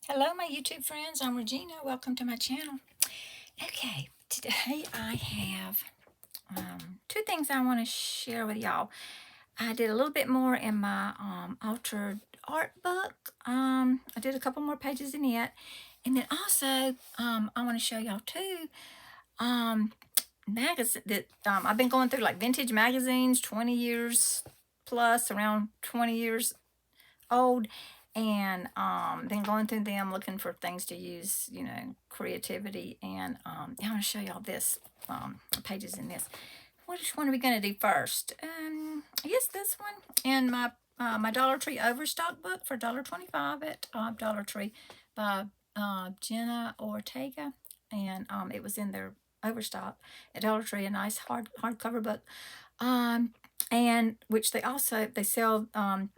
Hello, my YouTube friends. I'm Regina. Welcome to my channel. Okay, today I have two things I want to share with y'all. I did a little bit more in my altered art book. I did a couple more pages in it, and then also I want to show y'all two magazines that I've been going through, like vintage magazines, 20 years plus, around 20 years old, and then going through them looking for things to use, creativity. And I want to show y'all this pages in this. Which one are we going to do first? I guess this one. And my Dollar Tree Overstock book for $1.25 at Dollar Tree by Jenna Ortega, and it was in their Overstock at Dollar Tree, a nice hardcover book. And which they sell,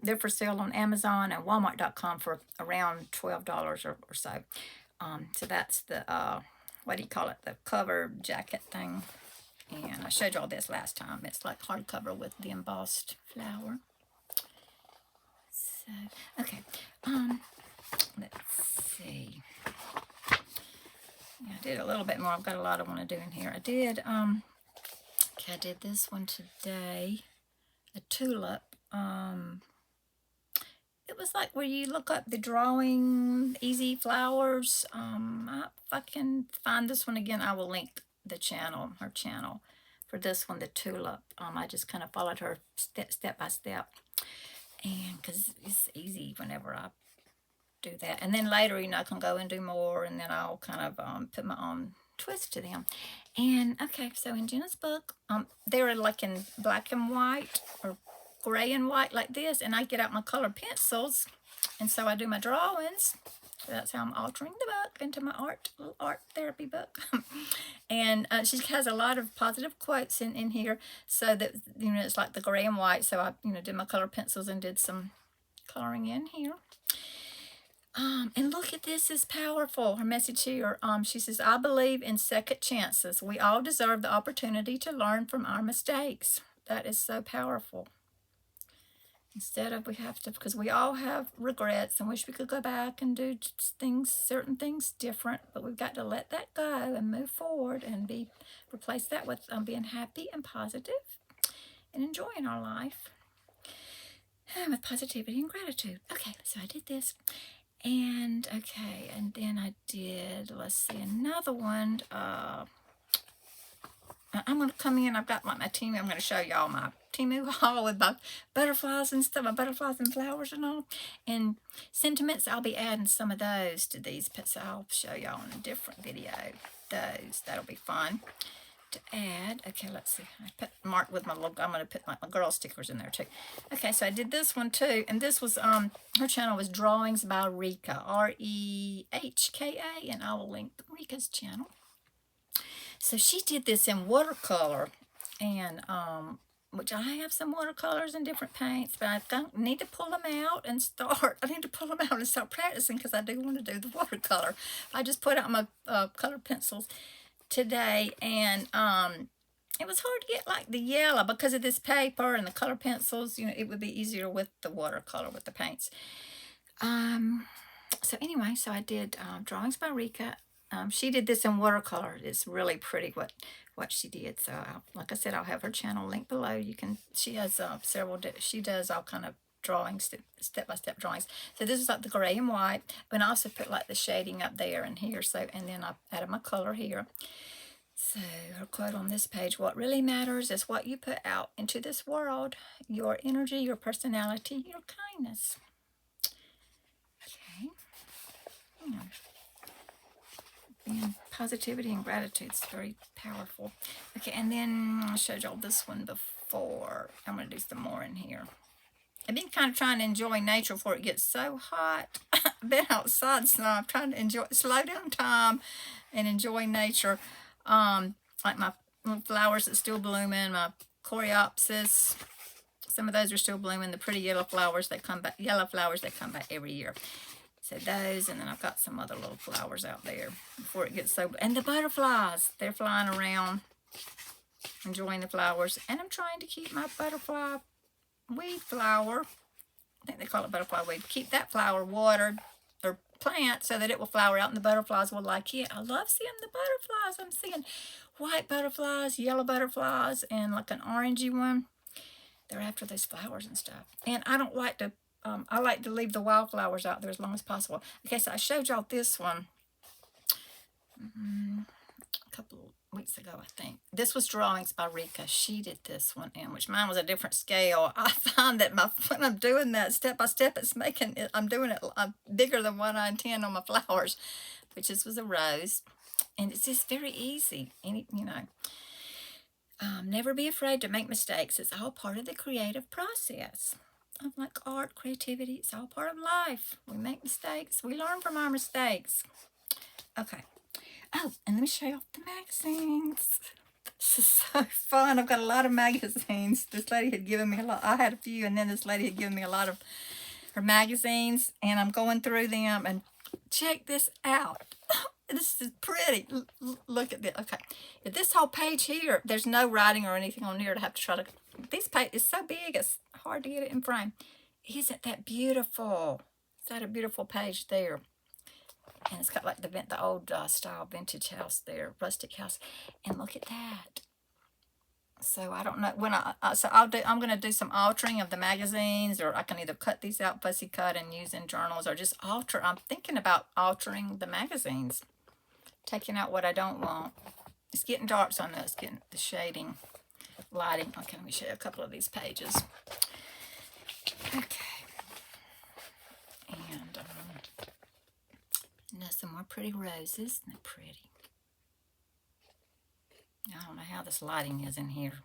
they're for sale on Amazon and Walmart.com for around $12 or so. So that's the what do you call it, the cover jacket thing. And I showed y'all this last time. It's like hardcover with the embossed flower. So okay, let's see. Yeah, I did a little bit more. I've got a lot I want to do in here. I did this one today, a tulip. It was like where you look up the drawing easy flowers. If I can find this one again, I will link her channel for this one, the tulip. I just kind of followed her step by step, and because it's easy whenever I do that. And then later, I can go and do more, and then I'll kind of put my own twist to them. And okay, so in Jenna's book, they're like in black and white or gray and white like this, and I get out my colored pencils, and so I do my drawings. So that's how I'm altering the book into my little art therapy book. And she has a lot of positive quotes in here, so that it's like the gray and white. So I did my colored pencils and did some coloring in here. And look at this, is powerful. Her message here, she says, I believe in second chances. We all deserve the opportunity to learn from our mistakes. That is so powerful. Instead of, we have to, because we all have regrets and wish we could go back and do certain things different, but we've got to let that go and move forward and replace that with being happy and positive and enjoying our life with positivity and gratitude. Okay, so I did this. And okay, and then I did, let's see, another one. I'm going to come in. I've got my team. I'm going to show y'all my Temu haul with my butterflies and stuff, my butterflies and flowers and all. And sentiments, I'll be adding some of those to these, so I'll show y'all in a different video. That'll be fun to add. Okay, let's see. I put marked with my logo. I'm going to put my girl stickers in there too. Okay, so I did this one too, and this was her channel was Drawings by Rekha, Rehka, and I will link Rekha's channel. So she did this in watercolor, and which I have some watercolors and different paints, but I don't need to pull them out and start. I need to pull them out and start practicing, because I do want to do the watercolor. I just put out my colored pencils today, and it was hard to get like the yellow because of this paper and the color pencils. It would be easier with the watercolor, with the paints. So anyway, so I did Drawings by Rekha. She did this in watercolor. It's really pretty what she did. So like I said, I'll have her channel linked below. She has several. She does all kind of drawings, step-by-step drawings. So this is like the gray and white, but I also put like the shading up there and here. So, and then I added my color here. So her quote on this page: what really matters is what you put out into this world, your energy, your personality, your kindness. Okay. And positivity and gratitude is very powerful. Okay, and then I showed y'all this one before. I'm going to do some more in here. I've been kind of trying to enjoy nature before it gets so hot. I've been outside, so I'm trying to slow down time and enjoy nature. Like my flowers that's still blooming, my coreopsis. Some of those are still blooming. The pretty yellow flowers that come back every year. So those, and then I've got some other little flowers out there before it gets so. And the butterflies, they're flying around, enjoying the flowers. And I'm trying to keep my butterfly weed flower, I think they call it butterfly weed, keep that flower watered, or plant so that it will flower out and the butterflies will like it. I love seeing the butterflies. I'm seeing white butterflies, yellow butterflies, and like an orangey one. They're after those flowers and stuff. And I don't like to, I like to leave the wildflowers out there as long as possible. Okay, so I showed y'all this one a couple of weeks ago, I think. This was drawings by Rekha. She did this one, in which mine was a different scale. I find that when I'm doing that step by step, it's making it, I'm doing it bigger than what I intend on my flowers, which this was a rose. And it's just very easy. And, you know, never be afraid to make mistakes. It's all part of the creative process. Of like art, creativity, it's all part of life. We make mistakes. We learn from our mistakes. Okay. Oh, and let me show you off the magazines. This is so fun. I've got a lot of magazines. This lady had given me a lot. I had a few, and then this lady had given me a lot of her magazines, and I'm going through them, and check this out. This is pretty. Look at this. Okay. This whole page here, there's no writing or anything on here to have to try to... This page is so big, it's hard to get it in frame. Isn't that beautiful? Is that a beautiful page there? And it's got like the old style vintage house there, rustic house. And look at that. So I don't know when I'm going to do some altering of the magazines, or I can either cut these out, fussy cut, and use in journals, or just alter. I'm thinking about altering the magazines, taking out what I don't want. It's getting dark, so I know it's getting the shading, lighting. Okay, let me show you a couple of these pages. Okay. And there's some more pretty roses. They're pretty. I don't know how this lighting is in here.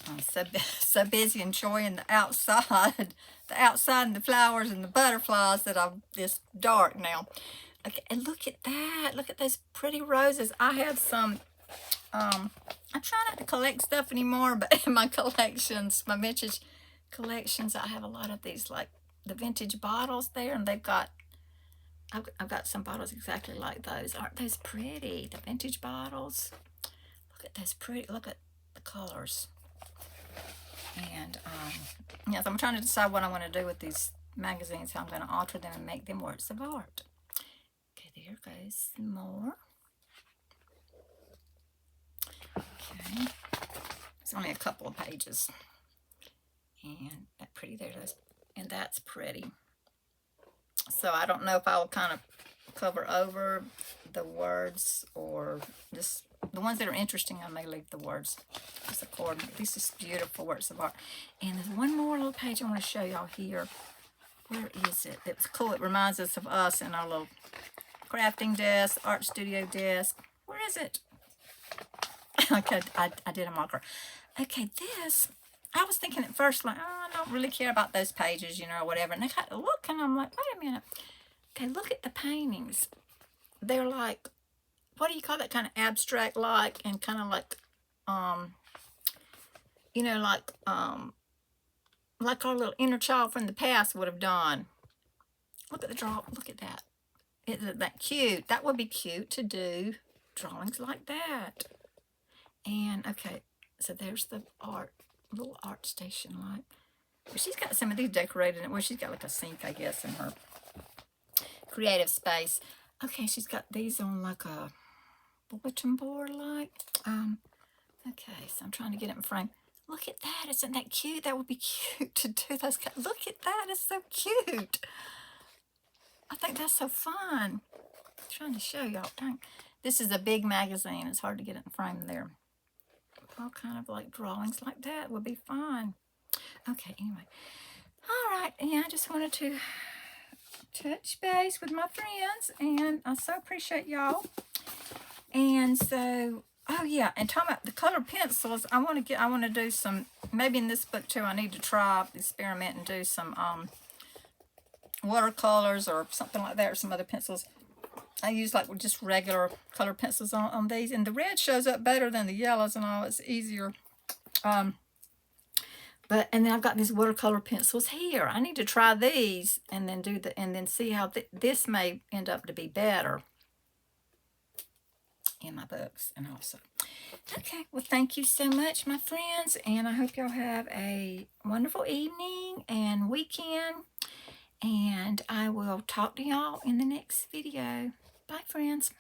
I'm so busy enjoying the outside and the flowers and the butterflies that it's dark now. Okay, and look at that. Look at those pretty roses. I have some, I try not to collect stuff anymore, but in my collections, my vintage collections, I have a lot of these, like the vintage bottles there, and they've got, I've got some bottles exactly like those. Aren't those pretty? The vintage bottles. Look at those pretty. Look at the colors. And yeah, so I'm trying to decide what I want to do with these magazines. How I'm going to alter them and make them works of art. Okay, there goes some more. Okay, it's only a couple of pages. And that pretty there it is. And that's pretty. So I don't know if I will kind of cover over the words, or just the ones that are interesting, I may leave the words just according. These are beautiful works of art. And there's one more little page I want to show y'all here. Where is it? It's cool. It reminds us of us and our little crafting desk, art studio desk. Where is it? Okay, I did a marker. Okay, this... I was thinking at first, like, oh, I don't really care about those pages, you know, or whatever. And I got to look, and I'm like, wait a minute. Okay, look at the paintings. They're like, what do you call that, kind of abstract-like, and kind of like, you know, like our little inner child from the past would have done. Look at the draw. Look at that. Isn't that cute? That would be cute to do drawings like that. And, okay, so there's the art. Little art station like. But she's got some of these decorated. Well, she's got like a sink, I guess, in her creative space. Okay, she's got these on like a bulletin board like. Okay, so I'm trying to get it in frame. Look at that. Isn't that cute? That would be cute to do those. Look at that. It's so cute. I think that's so fun. I'm trying to show y'all. This is a big magazine. It's hard to get it in frame there. All kind of like drawings like that would be fun. Okay, anyway. All right, and I just wanted to touch base with my friends, and I so appreciate y'all. And so, oh yeah, and talking about the colored pencils, I want to do some, maybe in this book too, I need to try, experiment, and do some watercolors or something like that, or some other pencils. I use like just regular color pencils on these, and the red shows up better than the yellows and all. It's easier. And then I've got these watercolor pencils here. I need to try these and then see how this may end up to be better in my books and also. Okay, well, thank you so much, my friends, and I hope y'all have a wonderful evening and weekend. And I will talk to y'all in the next video. Bye, friends.